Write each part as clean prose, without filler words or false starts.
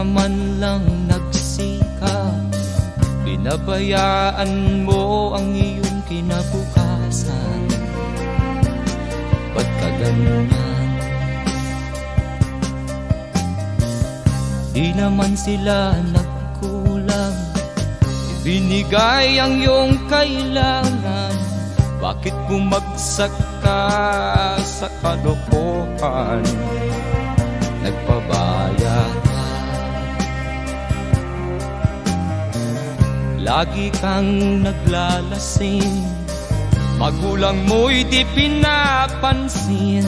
ka man lang nagsikap, pinabayaan mo ang iyong kinabukasan. Ba't ka ganyan? Di naman sila nagkulang, ibinigay ang iyong kailangan. Bakit bumagsak ka sa kalokohan? Nagpabaya ka, lagi kang naglalasing, magulang mo'y di pinapansin.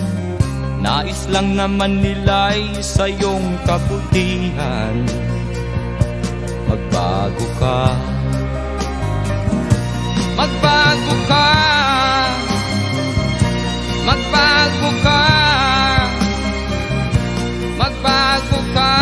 Nais lang naman nila'y sa iyong kabutihan. Magbago ka, magbago ka, magbago ka, magbago ka.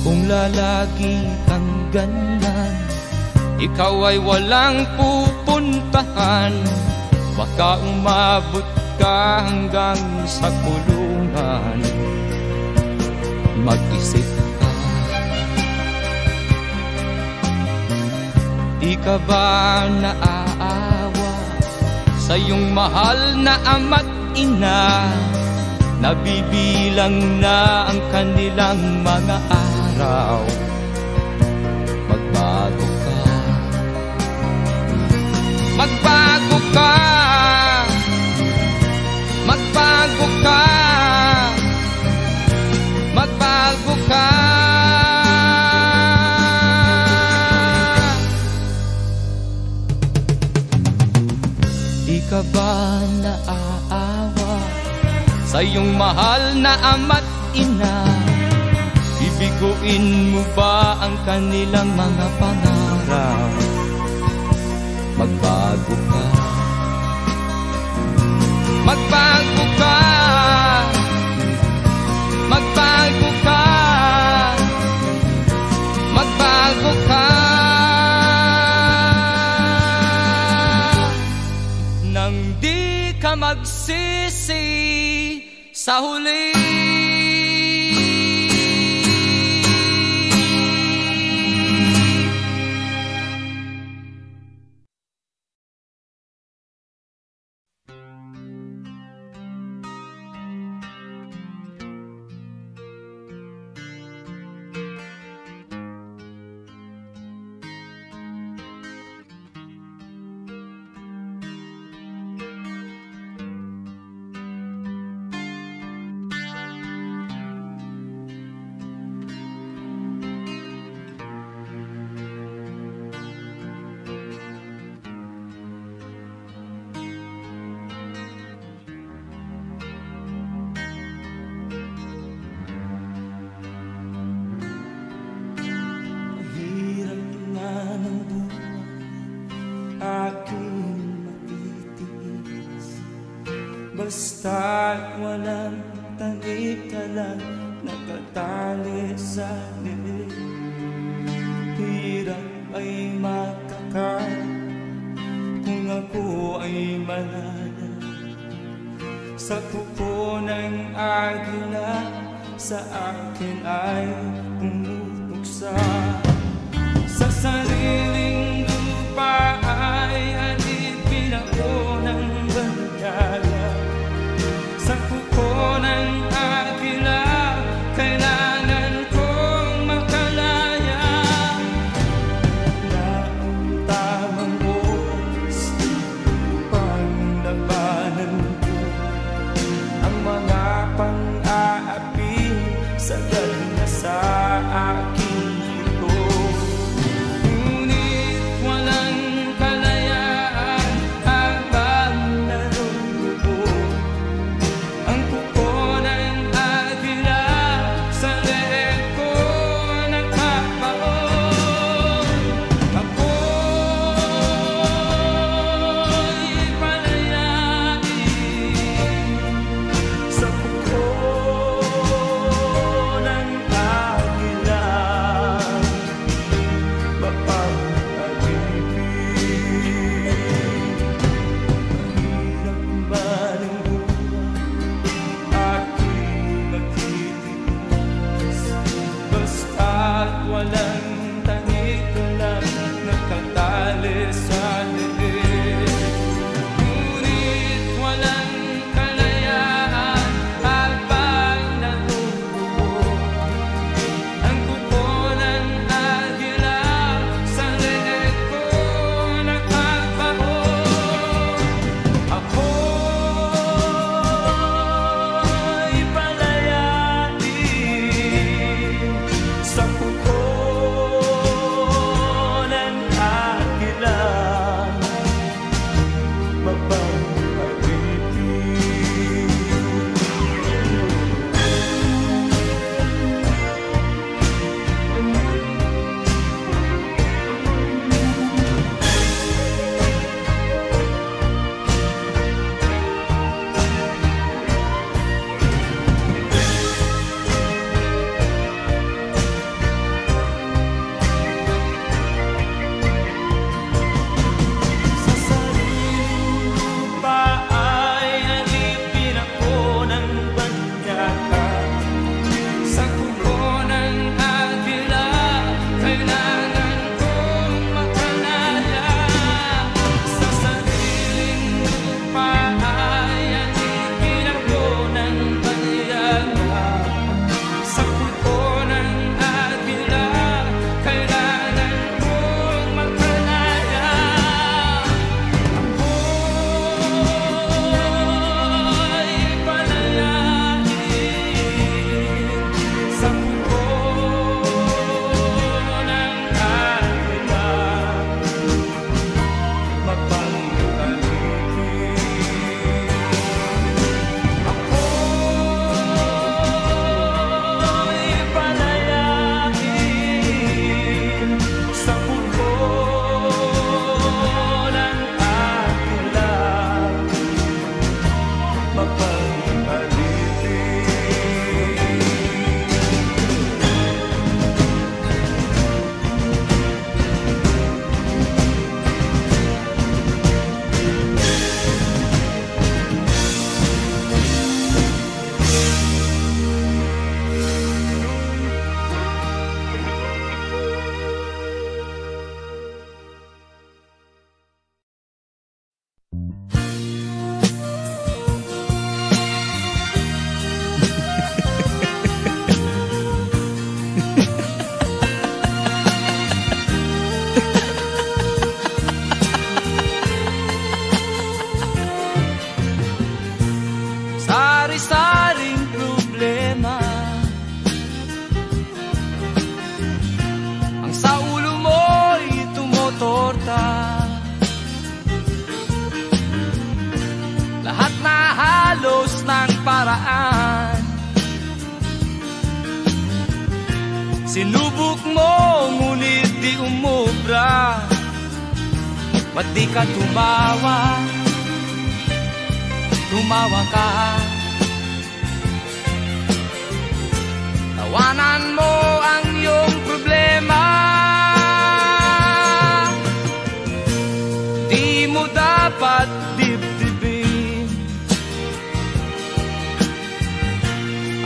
Kung lalagi kang ganyan, ikaw ay walang pupuntahan. Baka umabot ka hanggang sa kulungan. Mag-isip ka, di ka ba naaawa sa iyong mahal na ama't ina? Nabibilang na ang kanilang mga araw. Magbago ka, magbago ka, magbago ka, magbago ka. Di ka ba naaawa sa iyong mahal na ama't ina? Bibiguin mo ba ang kanilang mga pangarap? Magbago ka, magbago ka, magbago ka, magbago ka. Nang di ka magsisi sa huli. Basta't walang tanik-talang nakatali sa lilig. Hirap ay makakalap kung ako ay malaya. Sa kuko ng agila sa akin ay pumupuksa. Sa sariling lupa ay alipin ako ng bandala. Sa kuko ng agila, kailangan kong makalaya. Na ang tamang oras upang labanan ko ang mga pang-aapi sagad na sa aking ito. Sinubok mo, ngunit di umubra. Ba't di ka tumawa? Tumawa ka. Tawanan mo ang iyong problema. Di mo dapat dibdibin.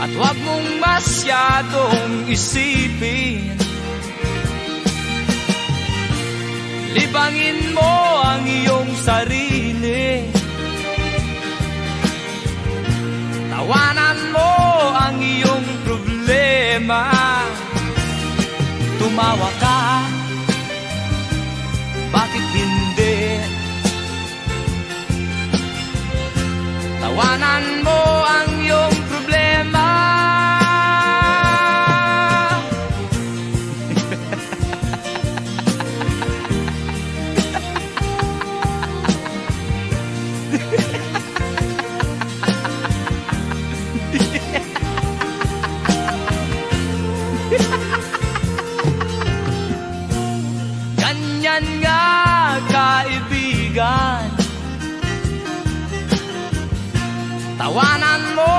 At huwag mong masyadong isipin. Libangin mo ang iyong sarili. Tawanan mo ang iyong problema. Tumawa ka. Bakit hindi? Tawanan mo ang iyong problema. Ganyan nga, kaibigan. Tawanan mo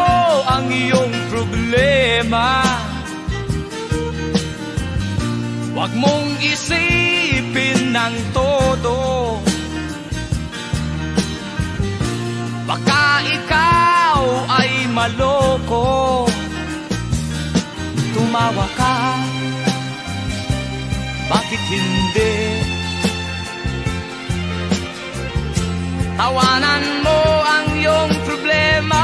ang iyong problema. Huwag mong isipin ng todo. Baka ikaw ay maloko. Tumawa ka. Bakit hindi? Tawanan mo ang iyong problema.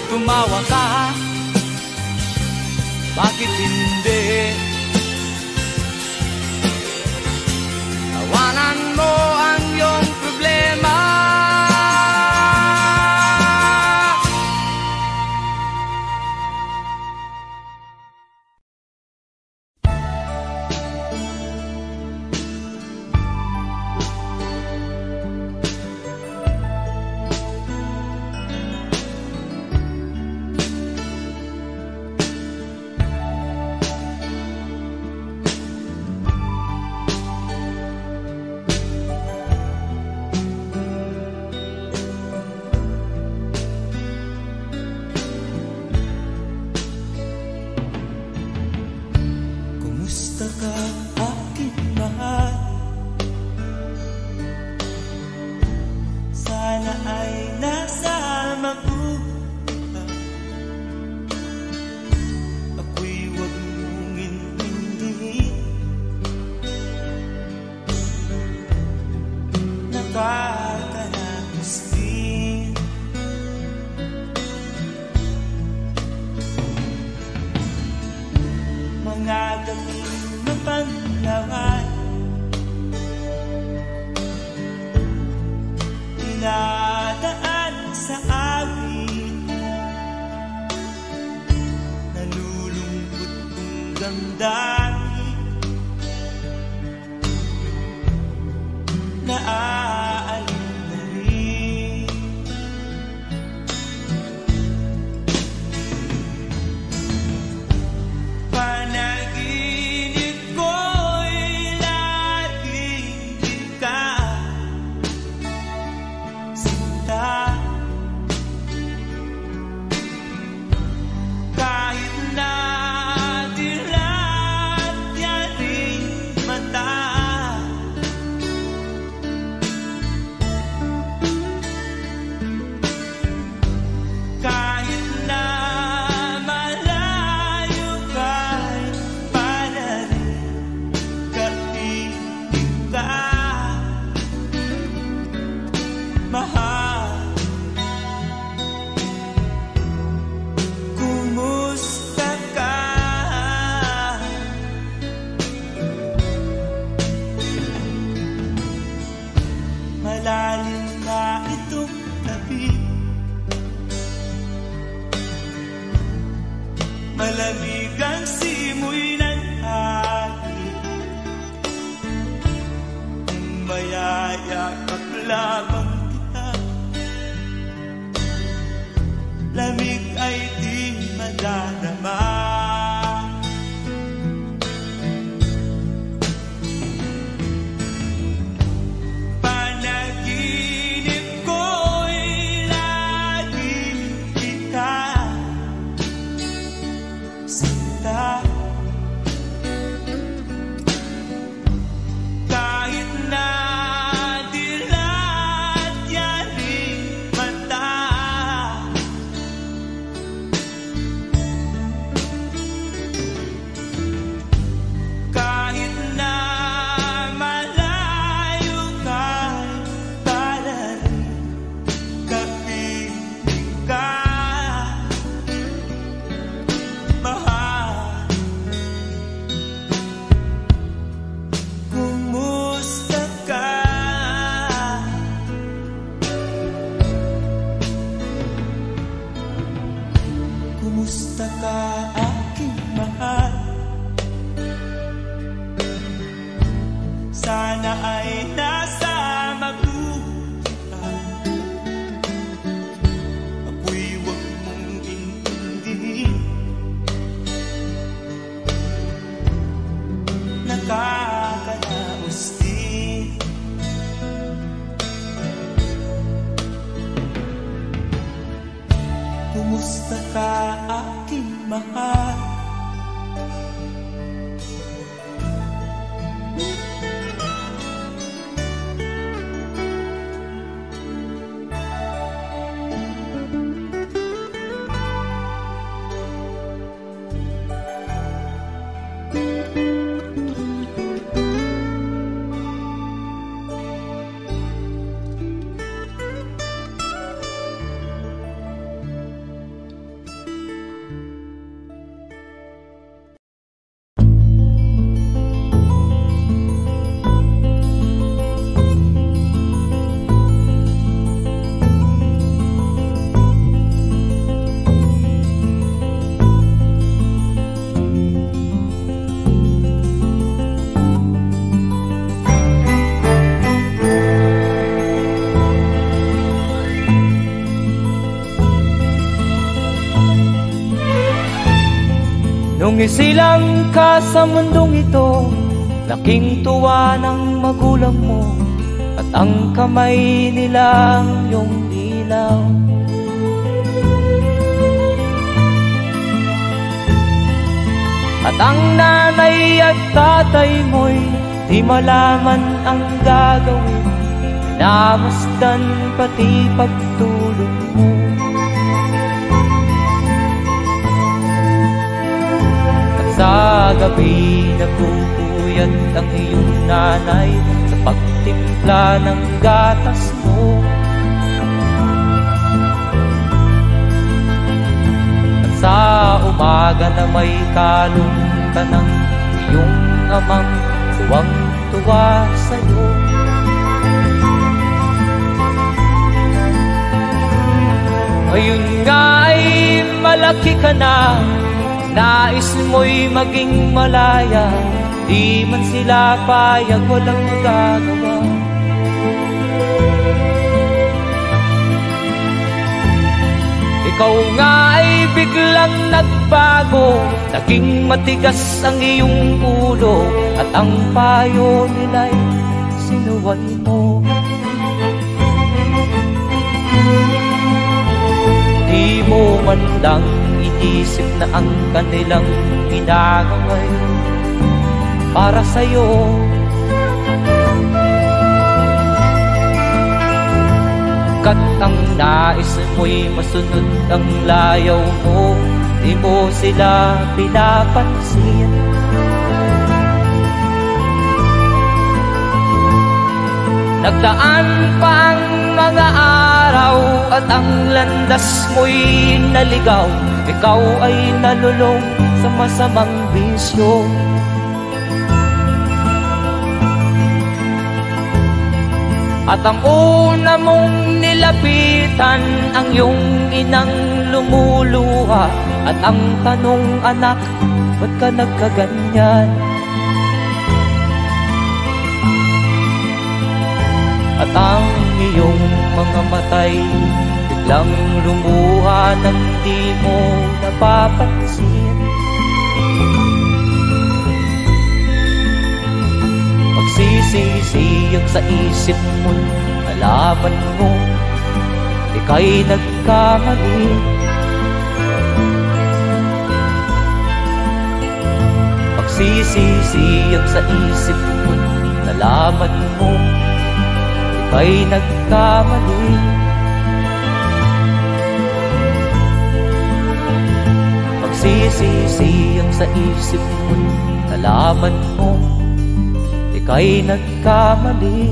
Tumawa ka. Bakit hindi? Tawanan mo ang iyong problema. Kumusta ka, aking mahal? Sana ay nasa mabuti. Ako'y huwag mong intindihin. Nakakaraos din. Mga gawin na panlawan, dinadaan sa awit. Nalulungkot kong damdamin, naaalala na rin. Panaginip ko'y laging ikaw, sinta. Kahit na dilat yan ring mata, kaya yakap lamang kita. Lamig ay di madarama. Panaginip ko'y lagi kita sinta. Kahit na dilat yaring mata, kahit na malayo ka'y palarin, kapiling ka, mahal. Kumusta ka? Kumusta ka, aking mahal? Sana ay nasa mabuti ka. Ako'y huwag mong intindihin. Nakakaraos din. Kumusta ka, aking mahal? Nung isilang ka sa mundong ito, laking tuwa ng magulang mo, at ang kamay nilang iyong ilaw. At ang nanay at tatay mo'y di malaman ang gagawin, namasdan pati pagtulog mo. Sa gabi nagpupuyat ang iyong nanay sa pagtimpla ng gatas mo. At sa umaga na may kalong ka ng iyong amang tuwang-tuwa sa'yo. Ngayon nga ay malaki ka na, nais mo'y maging malaya, di man sila payag, walang magagawa. Ikaw nga ay biglang nagbago, naging matigas ang iyong ulo, at ang payo nila'y sinuway mo. Di mo man lang inisip na ang kanilang ginagaway para sa'yo. Kat ang nais mo'y masunod ang layaw mo, di mo sila pinapansin. Nagdaan pa ang mga araw at ang landas mo'y naligaw, ikaw ay nalulong sa masamang bisyo. At ang una mong nilapitan, ang iyong inang lumuluha, at ang tanong, anak, ba't ka nagkaganyan? At ang iyong mga matay biglang lumuha nang di mo napapansin. Magsisisiyag sa isip mo, nalaman mo ika'y nagkamali. Magsisisiyag sa isip mo, nalaman mo ika'y nagkamali. Magsisisiyag sa isip mo, nalaman mo ika'y nagkamali.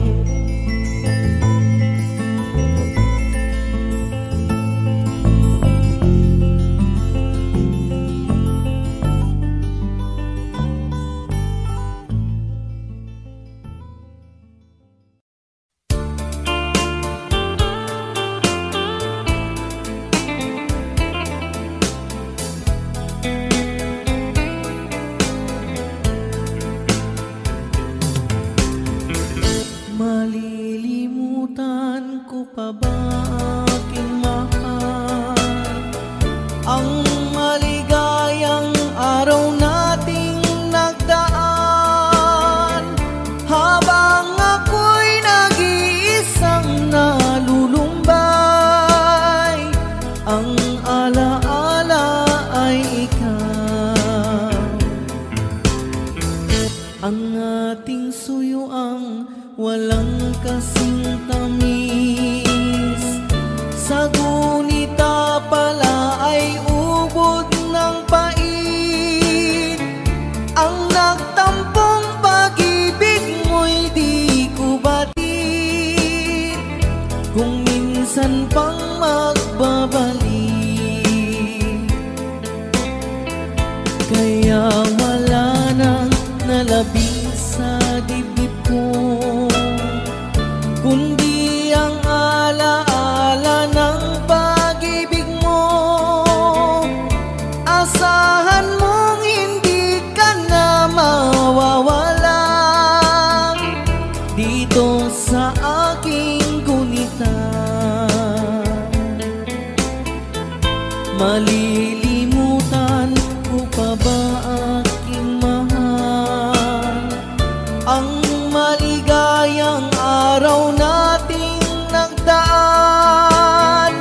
Malilimutan ko pa ba aking mahal ang maligayang araw nating nagdaan, habang ako'y nag-iisang nalulumbay. Ang alaala ay ikaw, ang ating suyuang walang kasing tamis. Sa gunita pala ay ubod ng pait. Ang nagtampong pag-ibig mo'y di ko batid, kung minsan pang magbabalik. Kaya wala nang nalabing sa dibdib ko, kundi ang alaala ng pag-ibig mo. Asahan mong hindi ka na mawawala dito sa aking gunita. Malilimutan ko pa ba aking mahal ang maligayang araw nating nagdaan,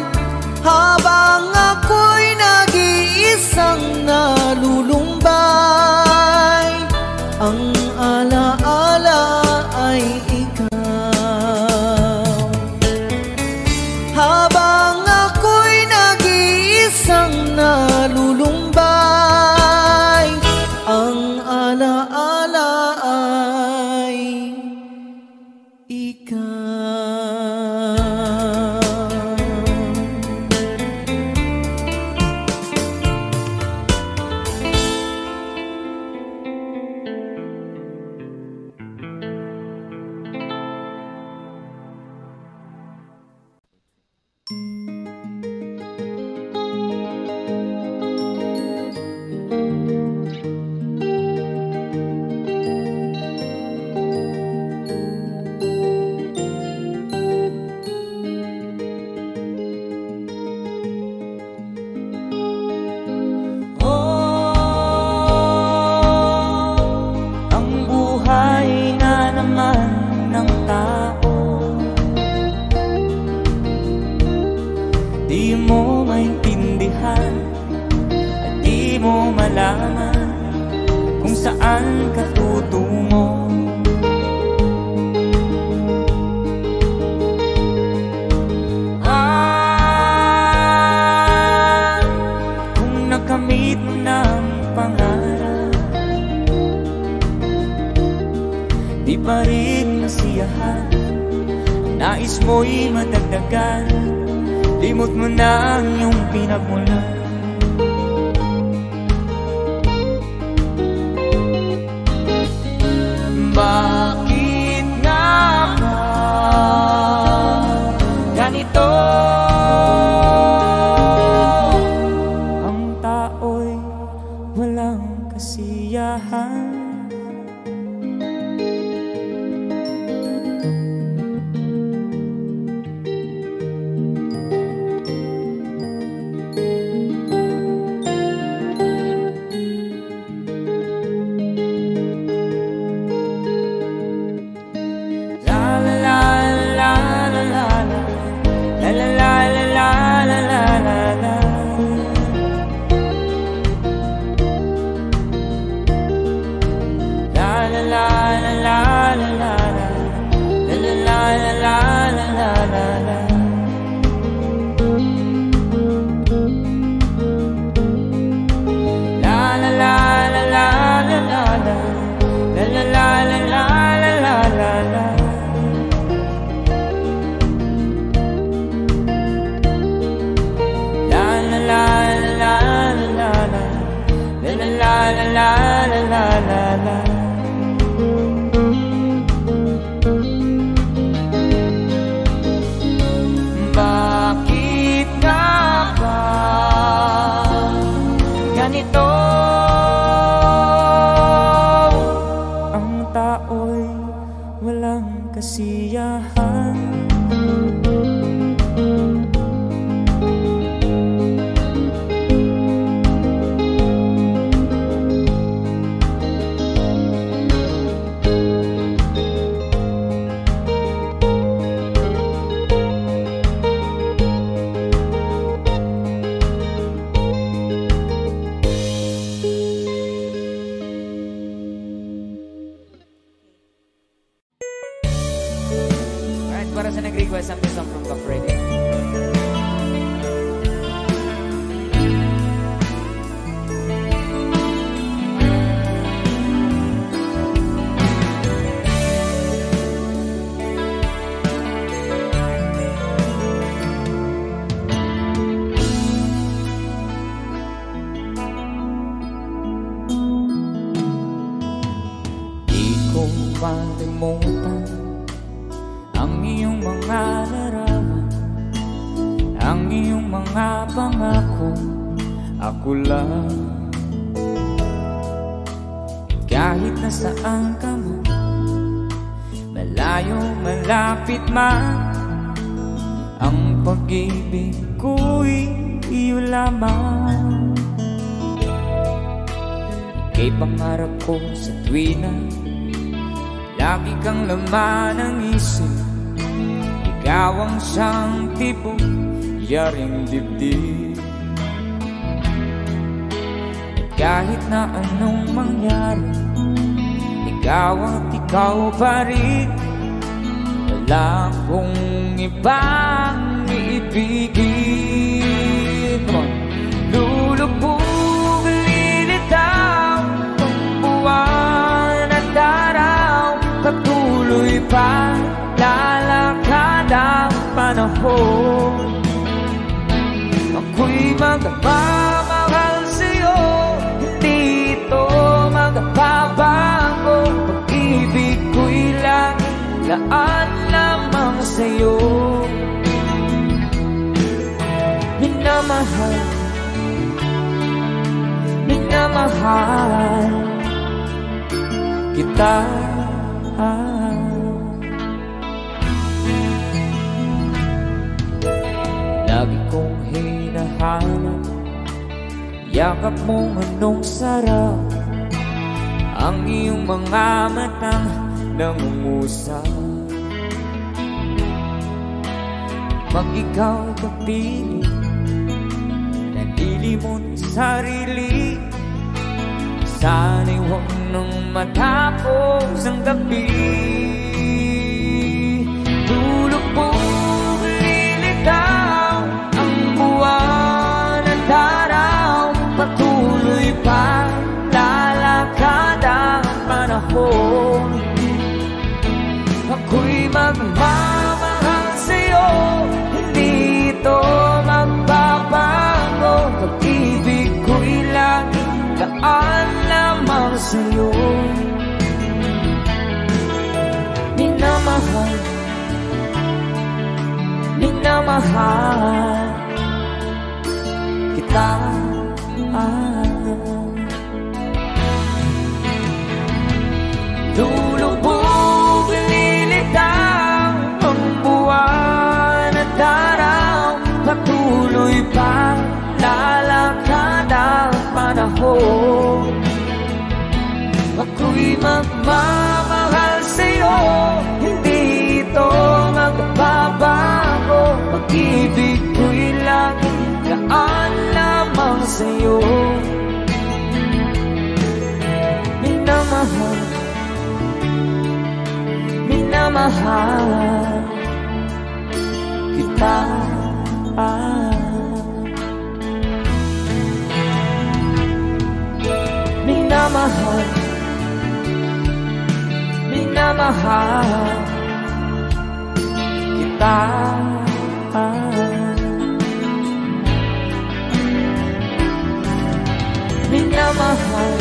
habang ako'y nag-iisang nalulumbay. Ang alaala ay ikaw, habang ako'y nag-iisang nalulumbay. Ang alaala ay di mo maintindihan at di mo malaman kung saan ka tutungo. Kung nakamit mo ng pangarap, di pa rin masiyahan, nais mo'y madagdagan, limot mo na ang iyong pinagmulan. Bakit nga ba ganito? Ang tao'y walang kasiyahan. kasiyahan. Para sa nag-request ang song from Kafrega. Di ko malimutan ang iyong mga larawan, ang iyong mga pangako, ako lang. Kahit nasaan ka man, malayo malapit man, ang pag-ibig ko'y iyo lamang. Ika'y pangarap ko sa tuwina, lagi kang laman ng isip. Ikaw ang siyang tipong yaring dibdib. At kahit na anong mangyari, ikaw at ikaw pa rin. Wala akong ibang iibigin. Lulubog, lilitaw ang buwan at araw, patuloy pa lalakad ang panahon. Ako'y magpapamahal sa'yo, hindi ito magpapabago. Pag-ibig ko'y laging laan lamang sa'yo. Minamahal, minamahal kita. Lagi kong hinahanap yakap mong anong sarap, ang iyong mga matang nangungusap. Mag-ikaw kapili, nanili mo ng sarili. Sana'y huwag nang matapos ang gabi. Lulubog, lilitaw ang buwan at araw, patuloy pa lalakad ang panahon. Ako'y magmamahal sa'yo, hindi ito magbabago. Pag-ibig ko'y laging laan lamang sa'yo. Minamahal, minamahal kita. Lulubog, lilitaw ang buwan at araw, patuloy pa lalakad ang panahon. Ako'y magmamahal sa'yo, hindi ito magbabago. Pag-ibig ko'y laging laan lamang sa'yo. Minamahal, minamahal kita. Minamahal, minamahal kita. Minamahal,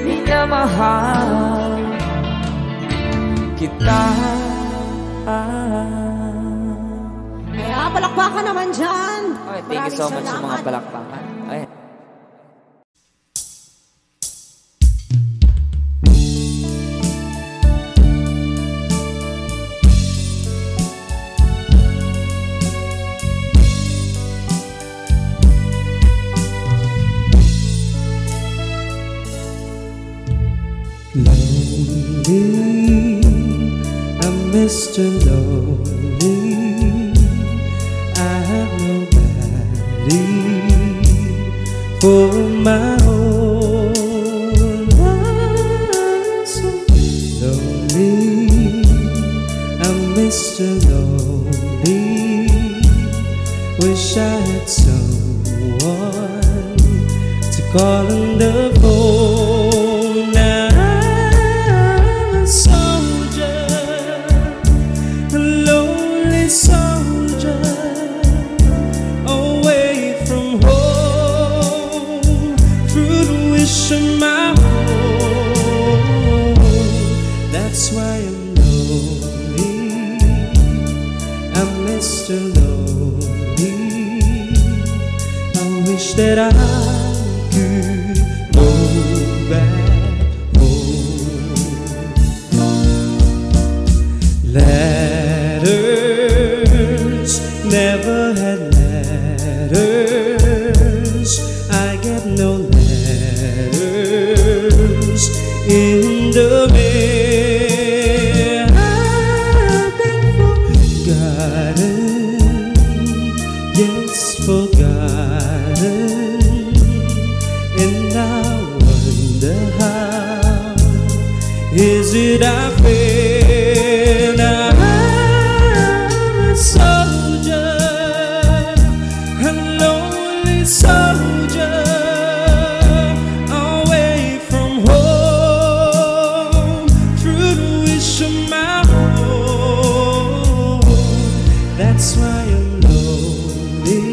minamahal kita. Kaya palakpakan naman dyan. Okay, thank you so much sa mga palakpakan. Ayan. I'm Mr. Lonely. I have nobody for my own. I'm so lonely. I'm Mr. Lonely. Wish I had someone to call on the phone. Now I'm a soldier, a lonely soldier, away from home, through the wish of my home. That's why I'm lonely. I'm Mr. Lonely. I wish that I could go back home. Letters, never had letters. I get no letters in the mail. I've been forgotten, yes, forgotten. And I wonder how is it I feel. I'm a soldier, a lonely soldier, away from home, through the wish of my home. That's why I'm lonely.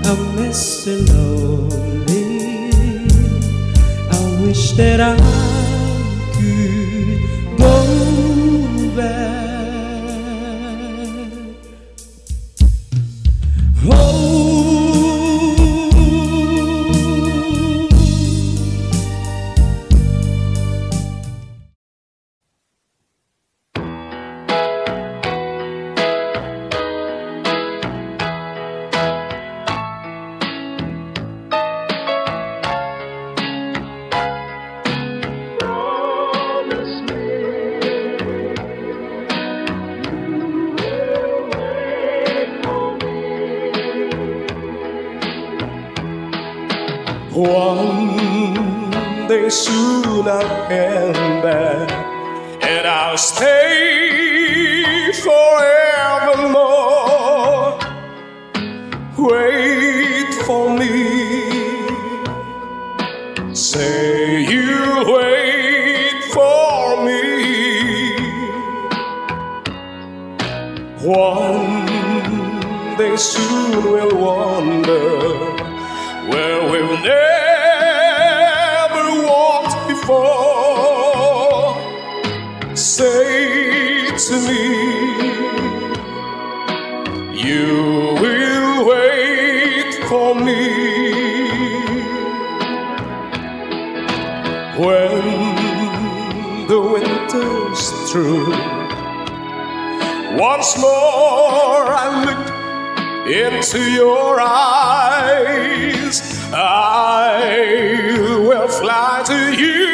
I'm Mr. Lonely. I wish that I could go back home. One day soon I'll come back, and I'll stay forevermore. Wait for me. Say you'll wait for me. One day soon we'll wander where we've never walked before. Say to me, you will wait for me. When the winter's through, once more I look into your eyes, I will fly to you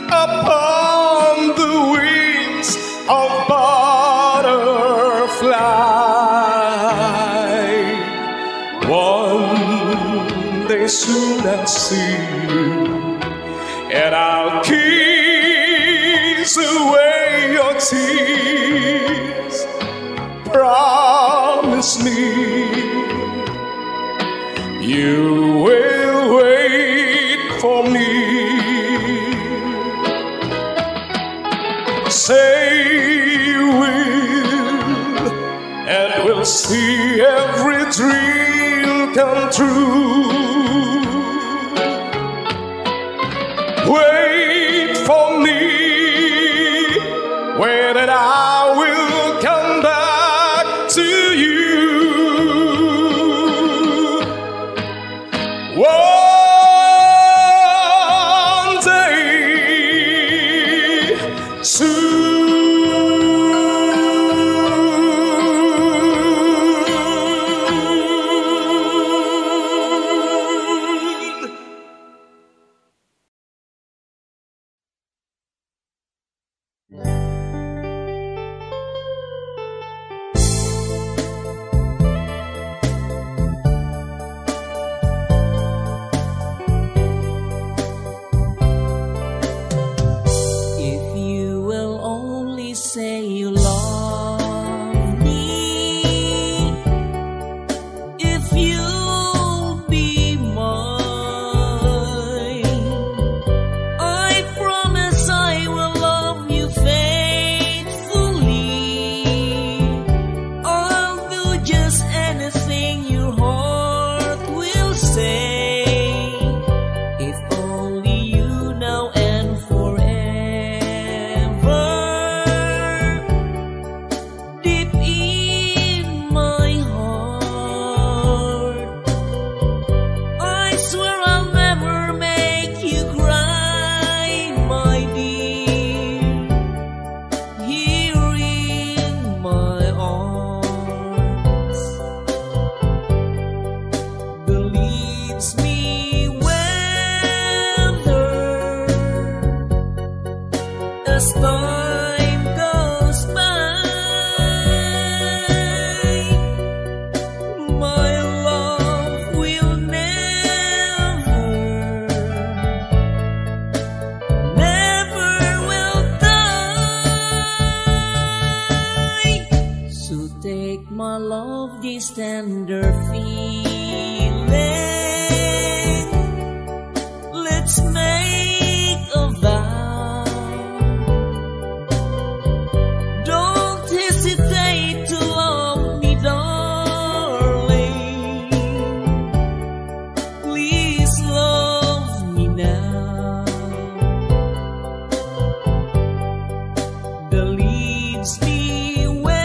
upon the wings of butterfly. One day soon I'll see you, and I'll kiss away your tears. Promise me you will wait for me. Say you will, and we'll see every dream come true. Wait for me, where that I will come back to you. One day soon. as time goes by, my love will never will die. So take my love, this tender feeling, let's make a vow. Don't hesitate to love me, darling. Please love me now. The leaves be weathered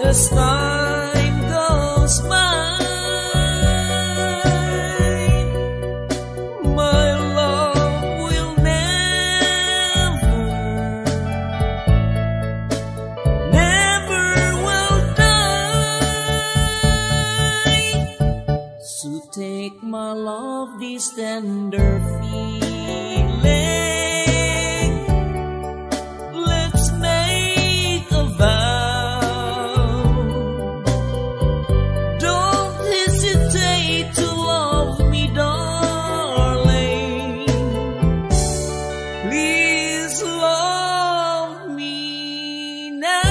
as time goes by. My love will never will die. So take my love, this tender feeling, let's make a vow. Don't hesitate to love me, darling. Please love me now.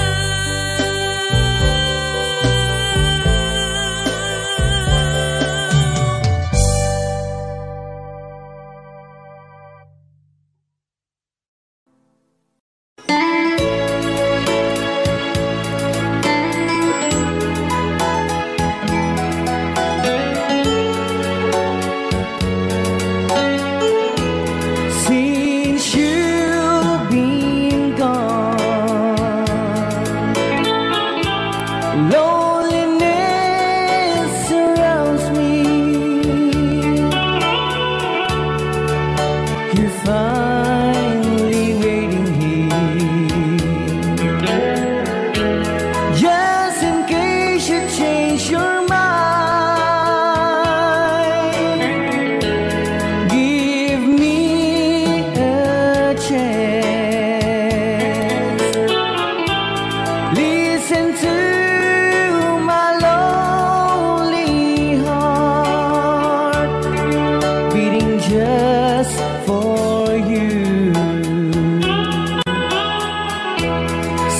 Since you've been gone, loneliness surrounds me. You're finally waiting here, just in case you change your mind. Give me a chance. Listen to my lonely heart beating just for you.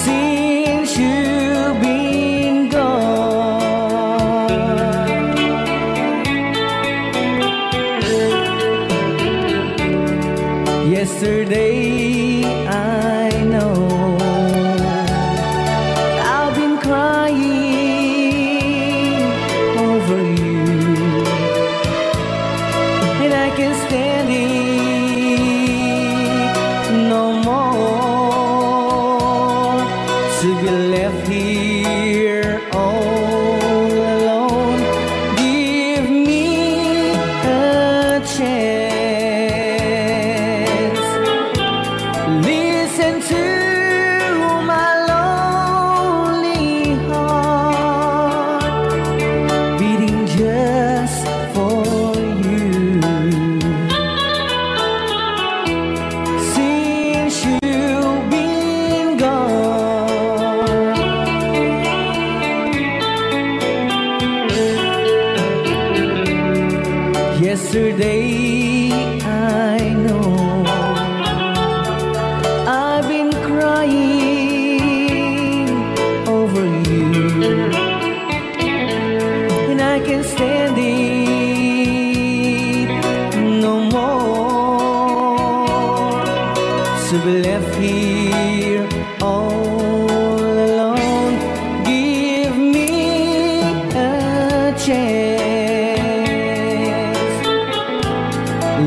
Since you've been gone, yesterday I know I've been crying over you, and I can't stand it no more to be left here all alone. Give me a chance. Listen to my lonely heart beating just for you. Since you've been gone, yesterday I know I've been crying over you, and I can't stand it no more to be left here all alone. Give me a chance.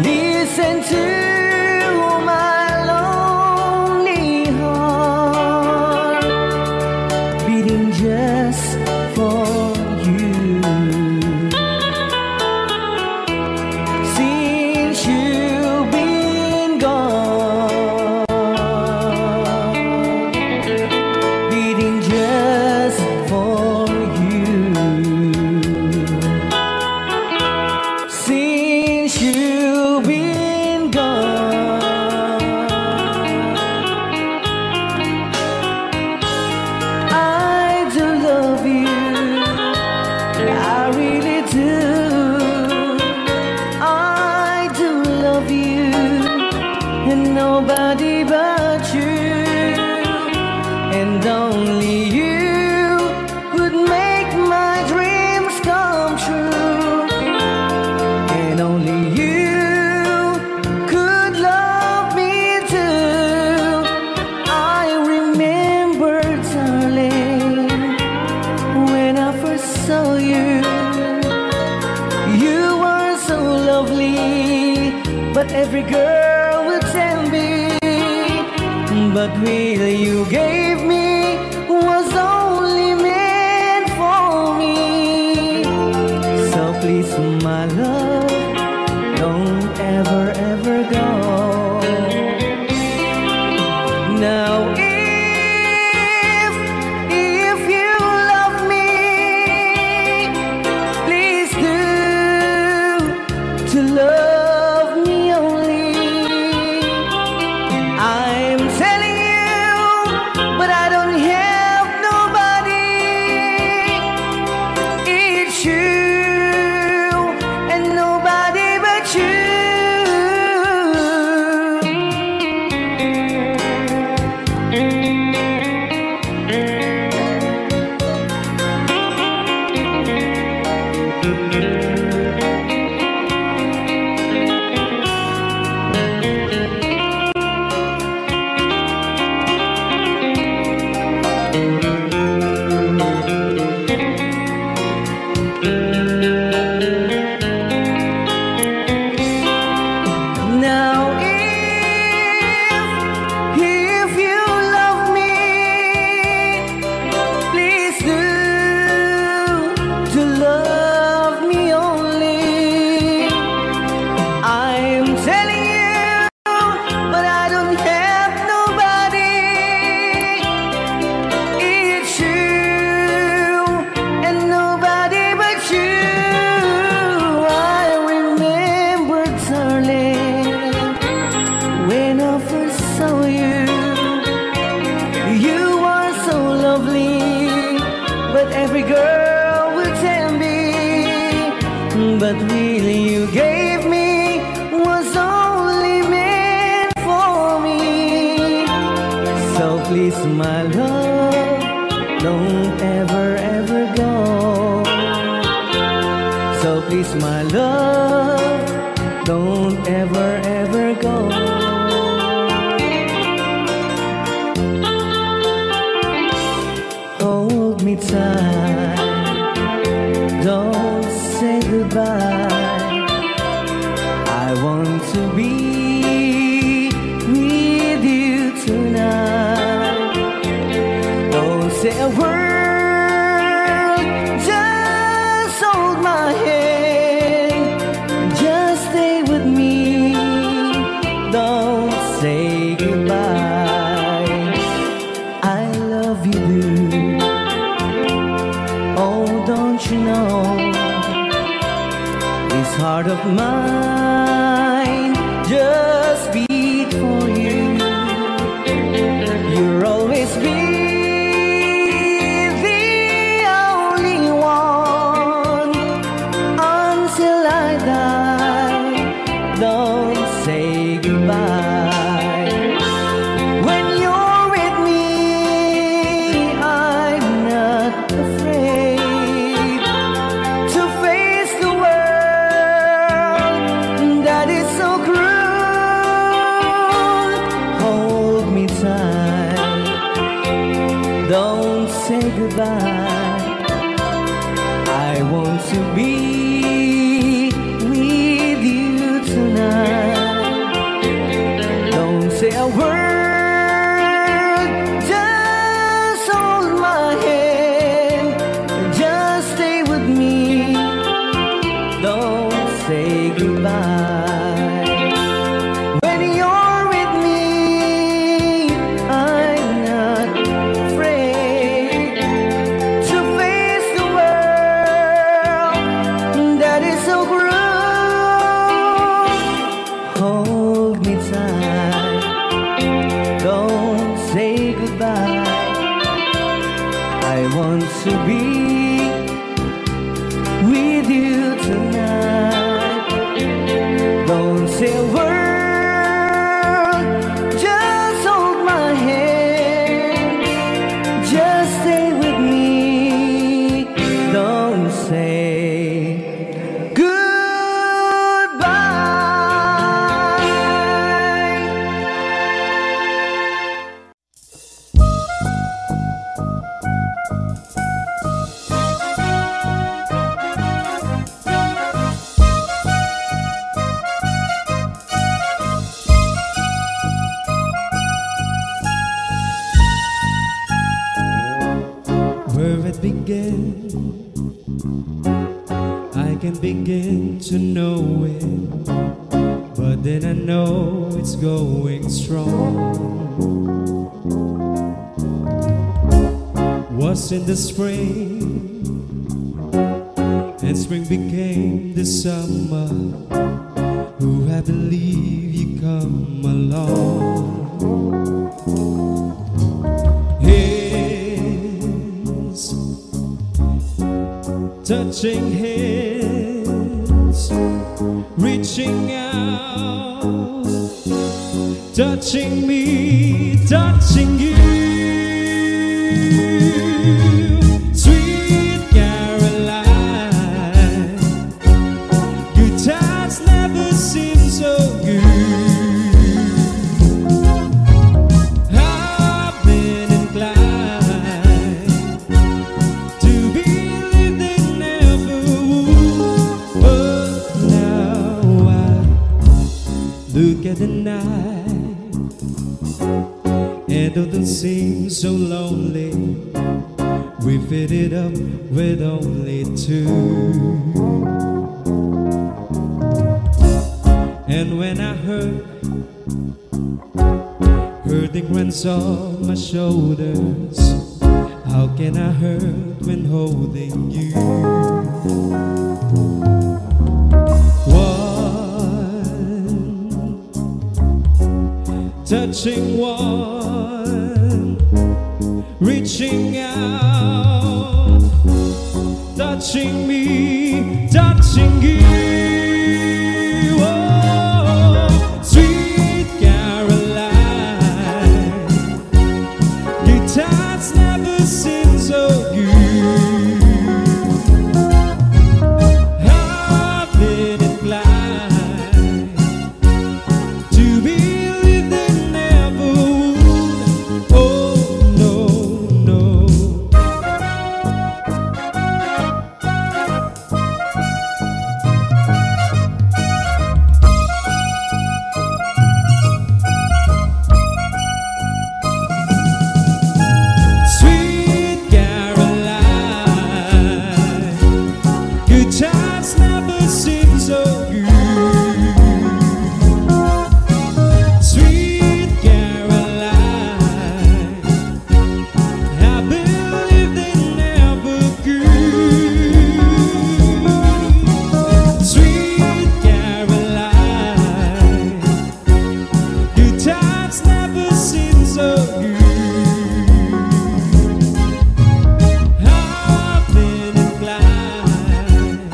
Listen to my lonely heart beating just for you. Since you've been gone, beating just for you. Since you've been nobody but you, and only you could make my dreams come true, and only you could love me too. I remember, darling, when I first saw you, you were so lovely, but every girl would tell me, but will you gave me was only meant for me. So please, my love, don't ever, ever go. Now if you love me, please do to love me only. I'm telling you, but I don't have nobody. It's you and nobody but you. Now if you love me, please do to love me only. I'm telling you, but I don't have nobody. It's you and nobody but you. I remember, darling, when I first saw you, you were so lovely, but every girl would tell me, but really you gave me was only meant for me. So please, my love, don't ever, ever go. So please, my love, don't ever, ever go. Hold me tight, don't say goodbye. I want to be with you tonight. Don't say a word, just hold my hand, just stay with me. Don't say goodbye. I love you, oh, don't you know, this heart of mine just beat for you. You'll always be the only one until I die. Don't say goodbye. When you're with me, I'm not afraid to face the world that is so cruel. Hold me tight, don't say goodbye. I want to be with you tonight. Don't say a word, just hold my hand, just stay with me. Don't say goodbye. When you're with me, I'm not afraid to face the world that is so cruel. Hold me tight, don't say goodbye. I want to be with you tonight. Don't say a word, again, I can begin to know it, but then I know it's going strong. Was in the spring, and spring became the summer. Who I believe you come along. Hands, touching hands, reaching out, touching me, touching you. Sweet Caroline, good times never seem so good. I've been inclined to believe they never would, but now I look at the night and it doesn't seem so lonely. We fit it up with only two. And when I hurting runs on my shoulders, how can I hurt when holding you? One, touching one, reaching out, touching me, touching you. Oh, sweet Caroline, good times never seem so good. I've been inclined to believe they never would. Oh no, no. Sweet Caroline, good times never seem so good. Sweet Caroline, I believe they never could. Sweet Caroline, good times never seem so good. I've been inclined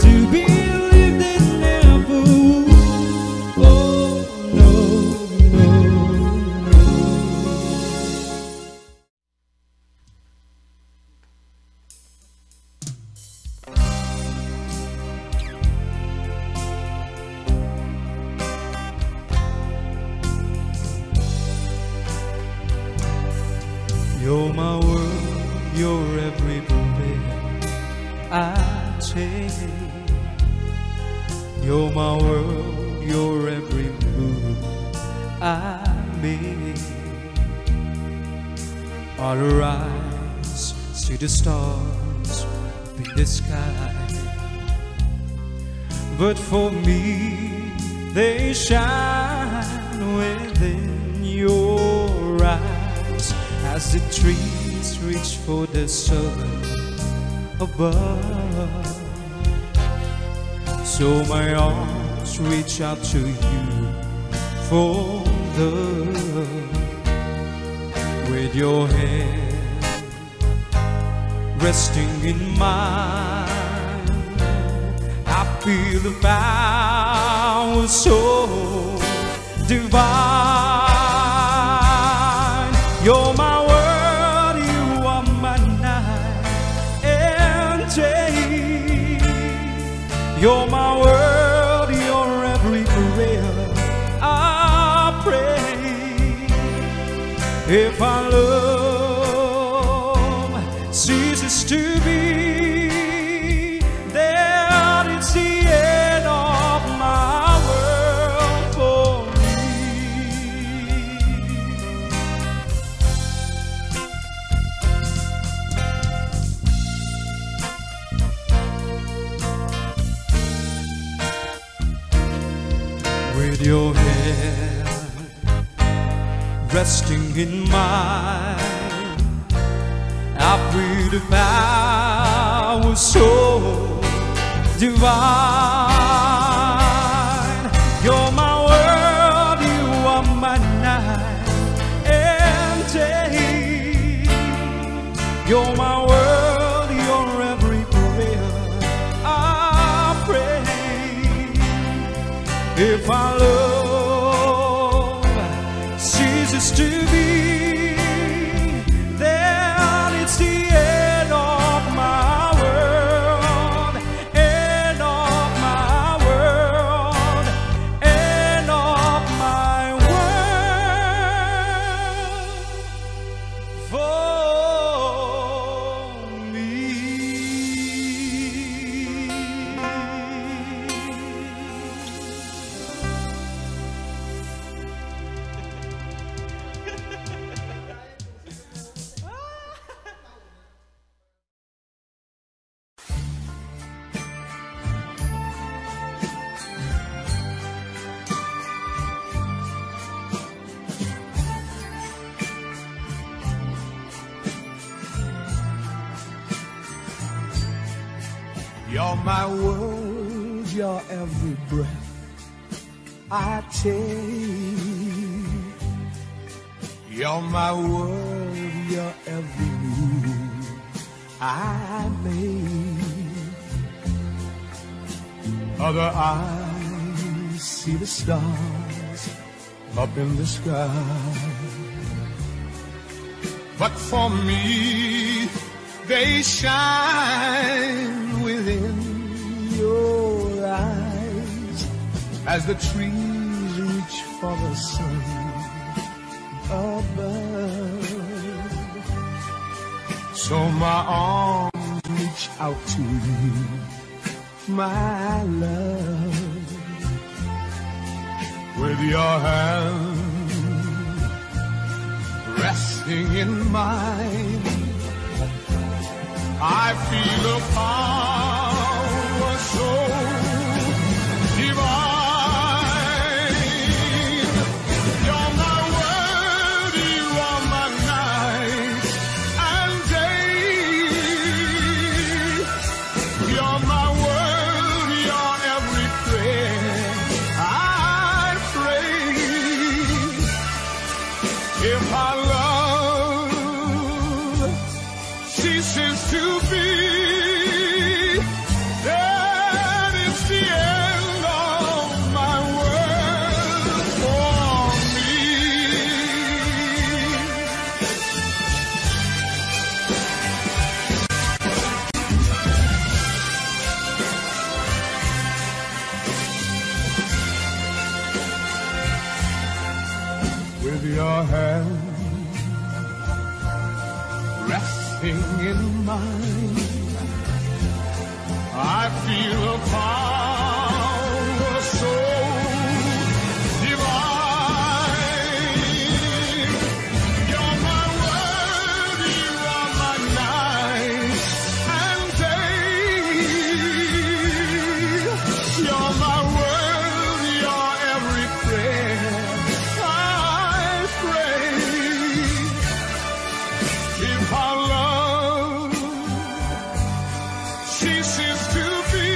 to believe they never would. Oh no, no, no. You're my world, you're every breath I take. You're my world, you're every move I make. I'll rise, see the stars in the sky, but for me they shine within your eyes. As the trees reach for the sun above, so my arms reach out to you for love. With your hand resting in mine, I feel the power so divine. You're my world, you are my night and day. You're my world, you're every prayer I pray. If our love ceases to be, then it's the end of my world for me. with your hand resting in mine. I breathe a power so divine. You're my world, you are my night and day. You're my world, you're every prayer I pray. If our love ceases to be, then it's the end of my world, end of my world, end of my world for me. You're my world, you're every breath I take. You're my world, you're every move I make. Other eyes see the stars up in the sky, but for me they shine within your eyes as the trees reach for the sun above. So my arms reach out to you, my love, with your hand resting in mine. I feel a power so divine. You're my world, you are my night and day. You're my world, you're every prayer I pray. If our love ceases to be, then it's the end of my world for me. With your hand resting in mine, I feel a power so divine. You're my world, you are my night and day. You're my world, you're every prayer I pray. If our love ceases to be,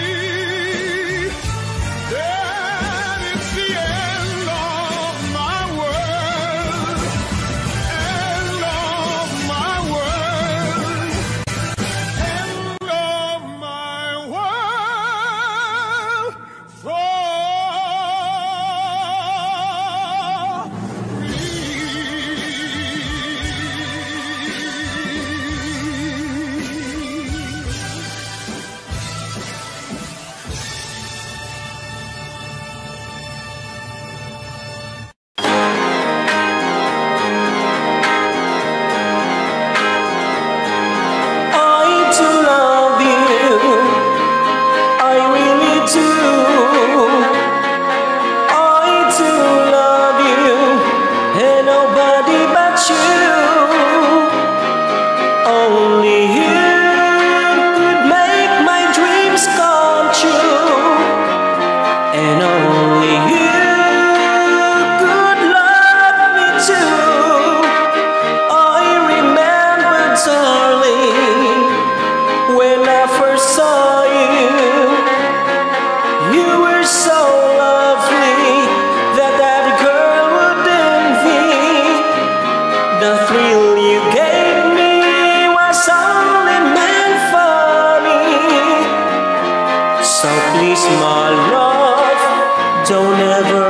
never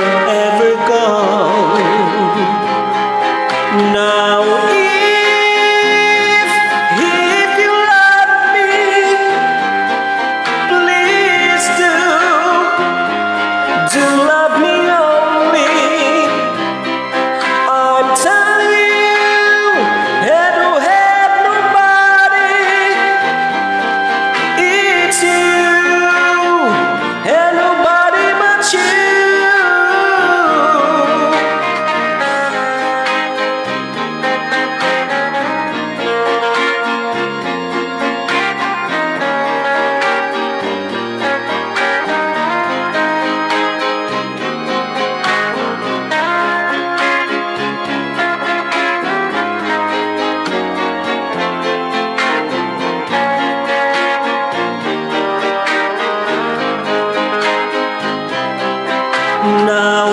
ever go. Now if you love me, please do love me only. I'm telling you, and who had nobody, it's you, and nobody but you. Now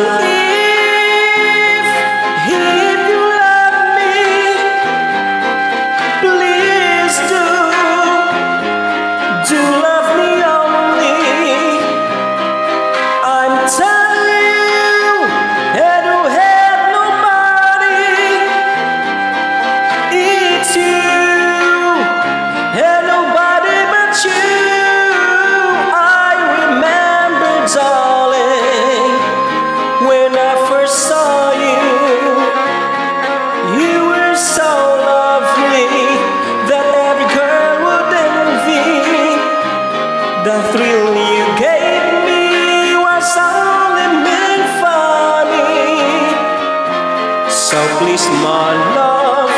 if you love me, please do love me only. I'm telling you, and who had nobody, it's you, and nobody but you. I remember, darling, when I first saw you, you were so lovely that every girl would envy. The thrill you gave me was only meant funny. So please, my love,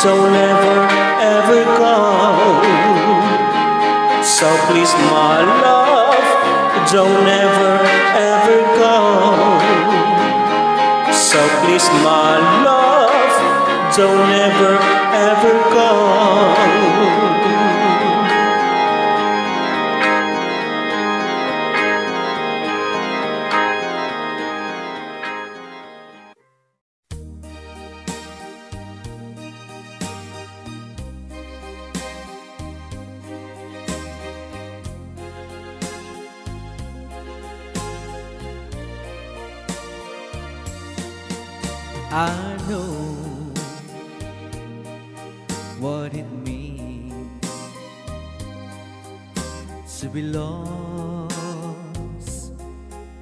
don't ever ever go. So please, my love, don't ever ever go. So please, my love, don't ever ever go. I know what it means to be lost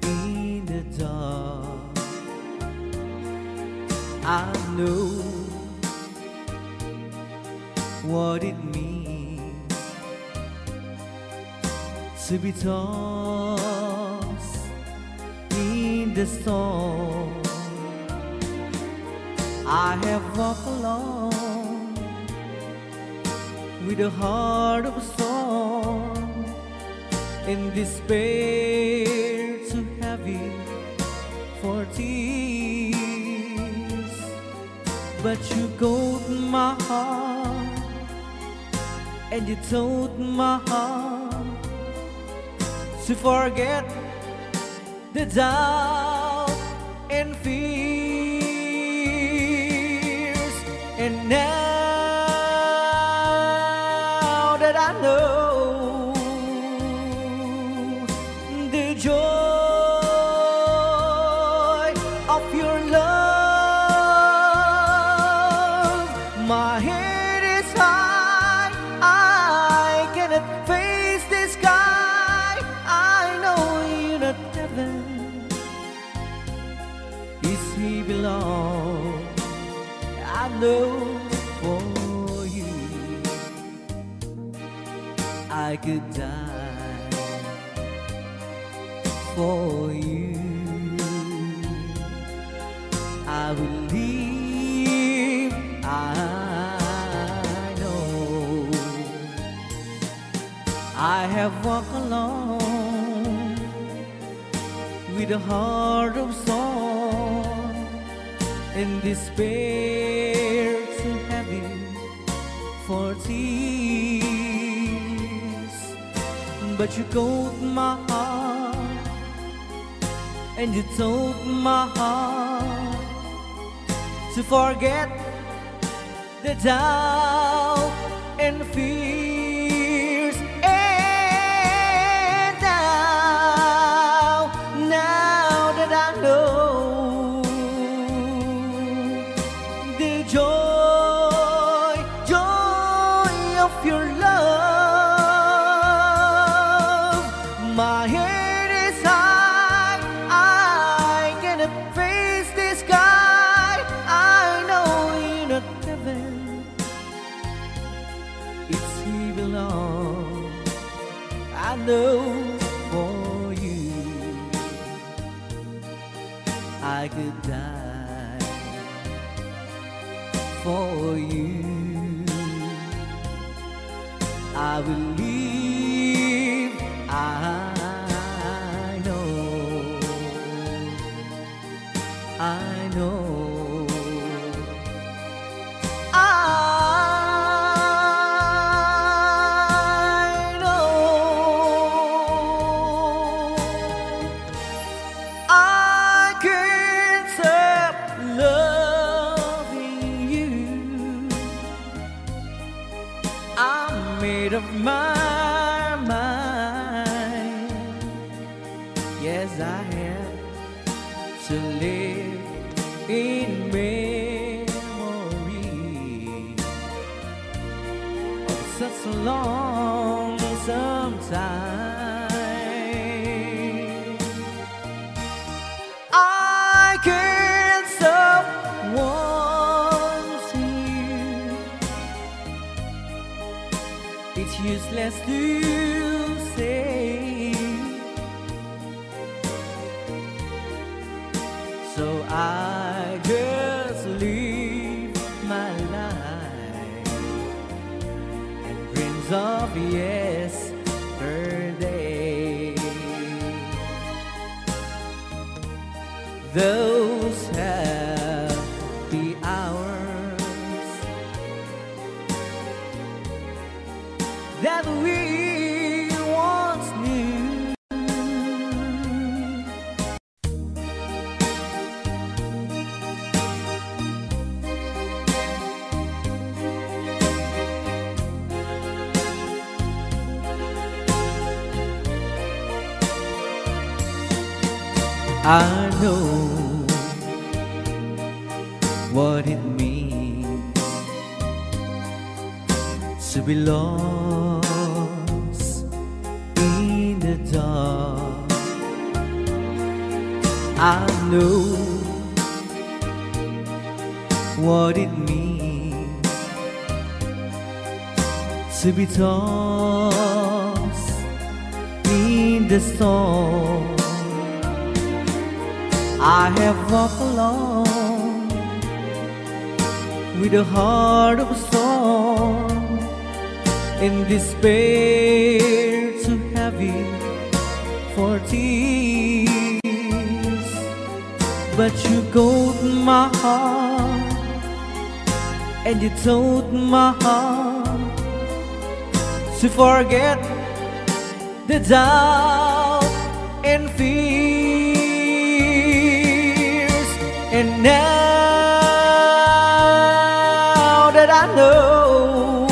in the dark. I know what it means to be tossed in the storm. I have walked alone with a heart of stone, in despair too heavy for tears. But you caught my heart, and you told my heart to forget the doubt and fear. And now that I know the joy of your love, my head is high, I cannot face the sky. I know you're not heaven, is he belong. I know for you I could die for you. I will live, I know. I have walked alone with a heart of stone, in despair too heavy for tears. But you caught my heart, and you told my heart to forget the doubt and fears. And now that I could die for you. I believe I know, I know, I know, I can't stop loving you. I'm made of my mind. Yes, I have to live in memory of such a long sometime. I can't stop wanting you. It's useless to say, so I just live my life and dreams of yesterday. Those happy hours that we once knew. I know what it means to be lost in the dark. I know what it means to be tossed in the storm. I have walked alone with a heart of stone, in despair too heavy for tears. But you caught my heart and you told my heart to forget the doubt and fear. And now that I know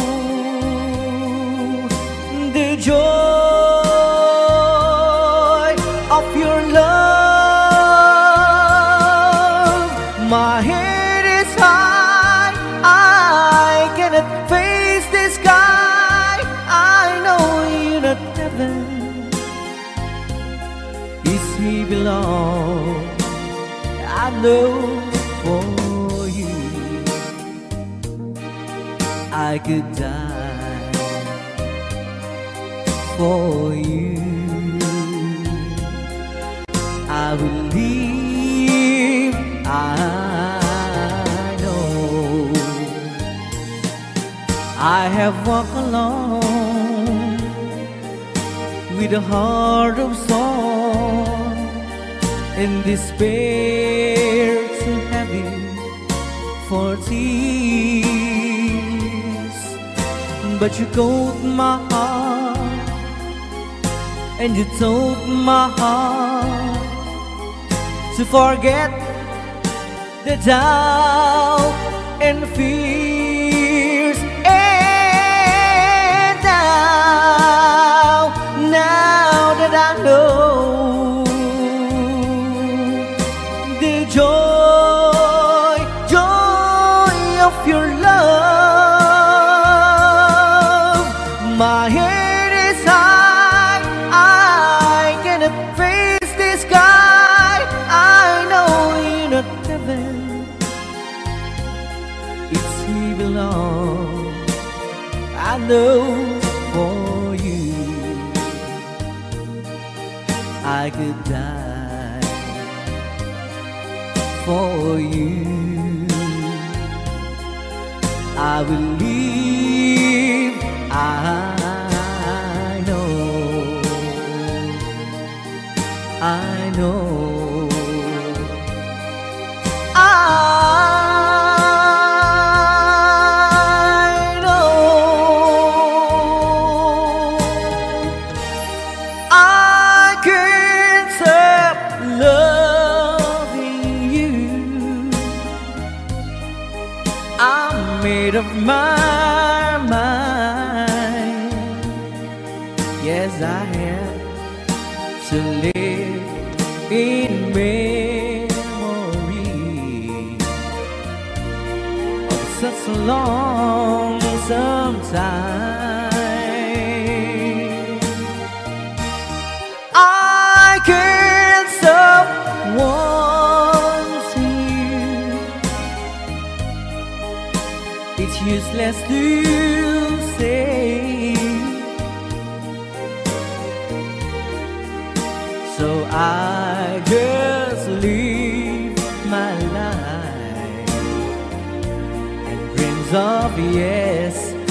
the joy of your love, my head is high, I cannot face the sky. I know you're not heaven, is he belong. I know for you I could die for you. I believe I know. I have walked alone with a heart of stone, in despair too heavy for tears. But you caught my heart and you told my heart to forget the doubt and fears. And now that I know the joy of your love, my head is high, I cannot face the sky. I know you're not heaven, it's he belong. I know for you I could die for you. I will leave, I know, I know, I can't stop loving you. I'm made up my mind. Yes, I have to live in memory of such a lonesome time. I can't stop wanting you. It's useless to say, so I just live my life and dreams of yesterday.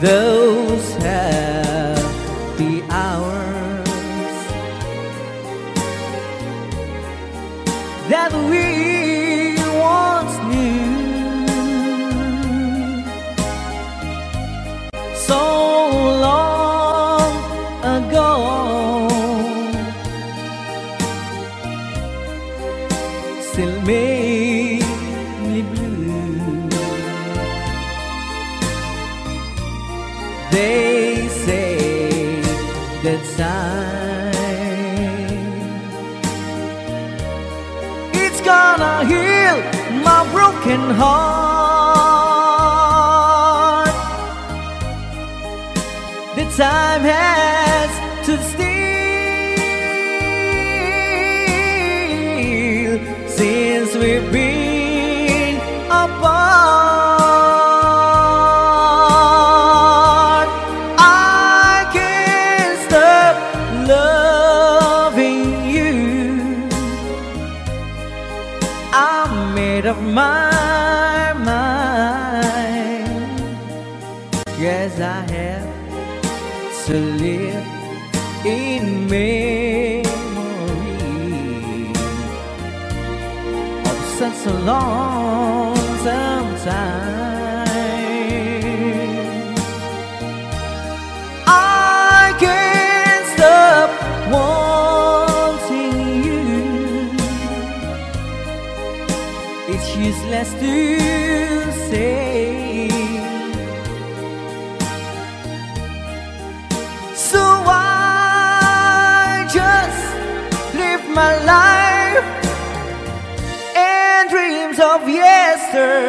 Those happy hours that we once knew, so long ago, still make me blue. They say that time, it's gonna heal my broken heart. The time has to steal since we've been apart. I can't stop loving you. I'm made up my mind. Yes, I have to live in memory of such a lonesome time. I can't stop wanting you. It's useless to say, so I just live my life and dreams of yesterday.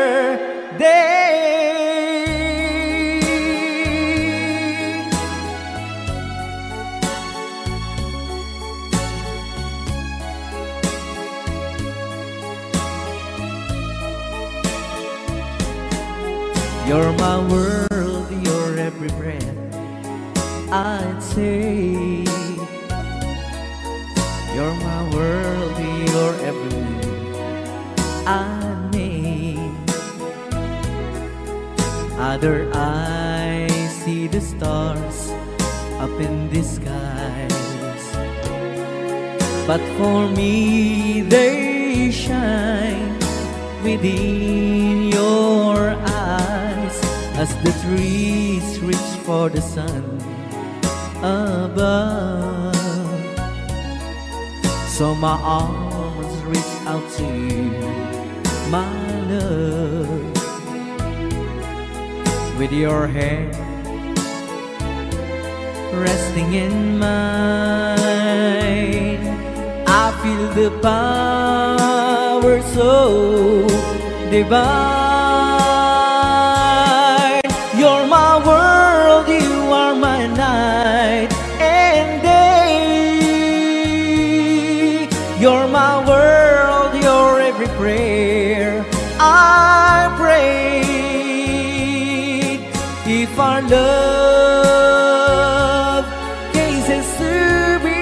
You're my world, your every breath I'd say. You're my world, your every move I name. Other eyes see the stars up in the skies, but for me they shine within your eyes as the trees reach for the sun above. So my arms reach out to you, my love. With your hand resting in mine, I feel the power so divine. You're my world, you are my night and day. You're my world, your every prayer I prayed. If our love cases to be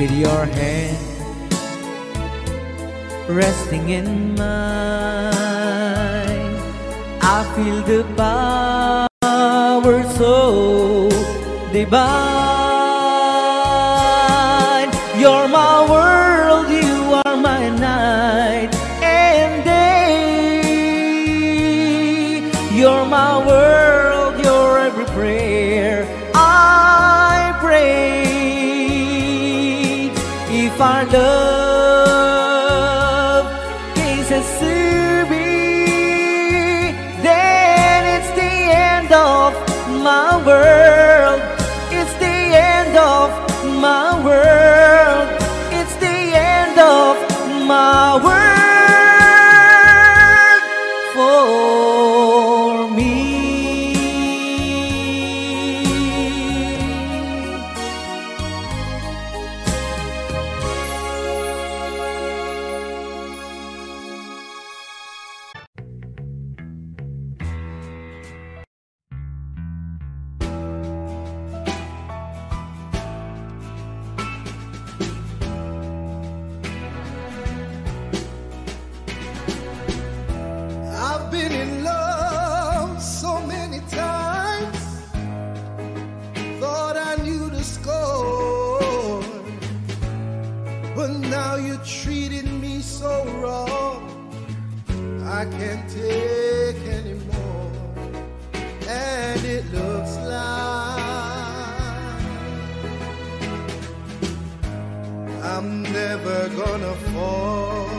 with your hand resting in mine. I feel the power so divine. You're my world, you are my night and day. You're my world, you're every prayer I pray. If our love cases to be, then it's the end of my world. It's the end of my world. It's the end of my world for me. I've been in love so many times, thought I knew the score, but now you're treating me so wrong. I can't take anymore, and it looks like I'm never gonna fall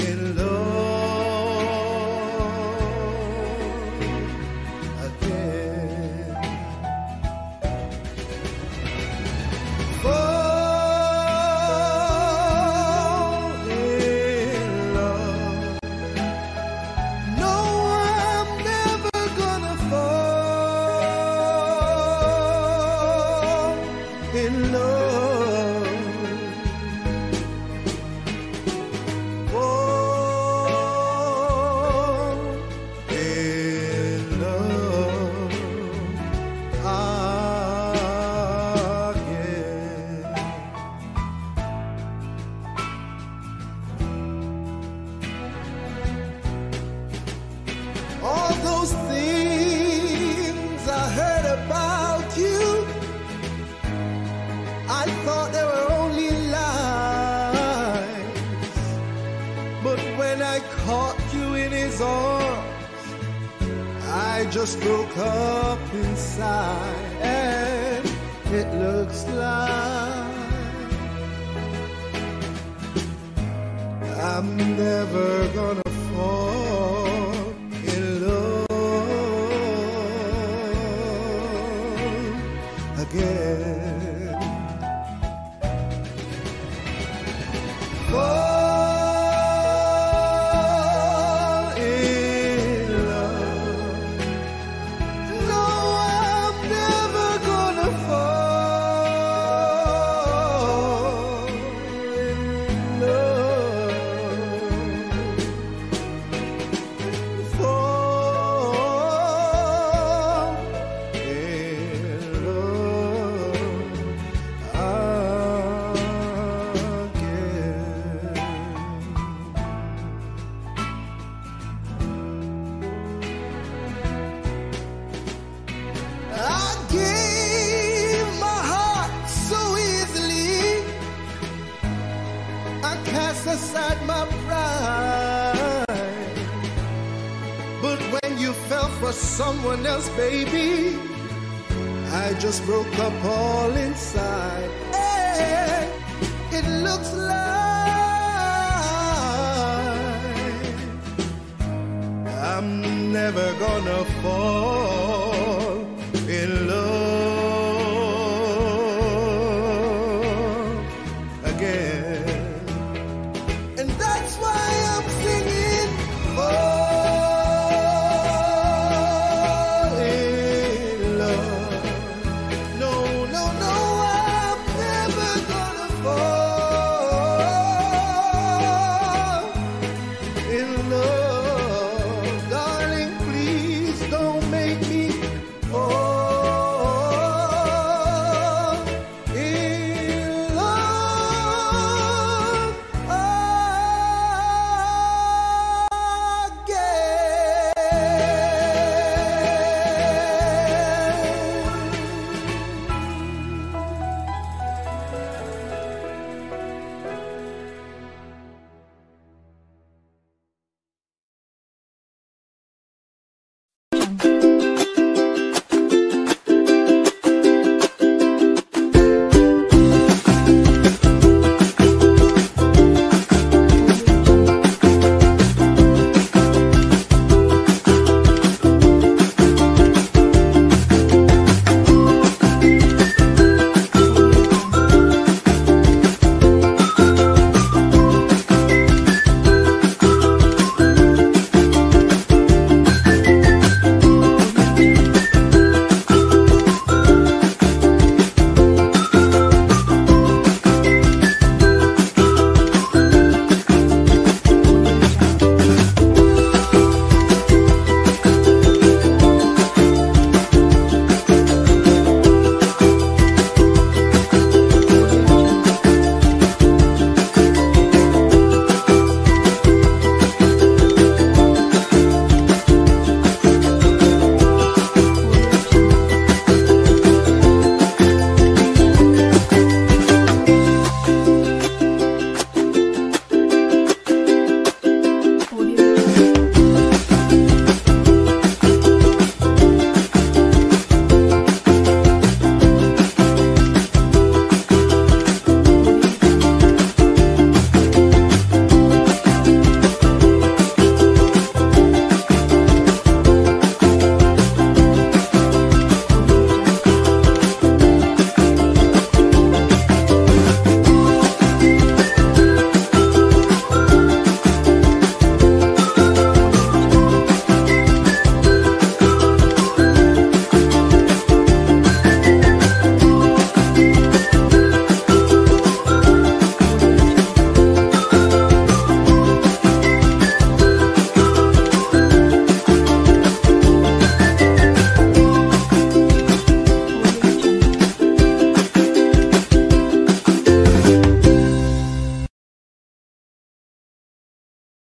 in love again. Fall in love. No, I'm never gonna fall in love. Fall in love again. All those things I heard about you, I thought they were only lies. But when I caught you in his arms, I just broke up inside, and it looks like I'm never gonna fall in love again. Fall in love. No, I'm never gonna fall in love. Fall in love again. I gave my heart so easily, I cast aside my pride. But when you fell for someone else, baby, I just broke up all inside. Hey, it looks like I'm never gonna fall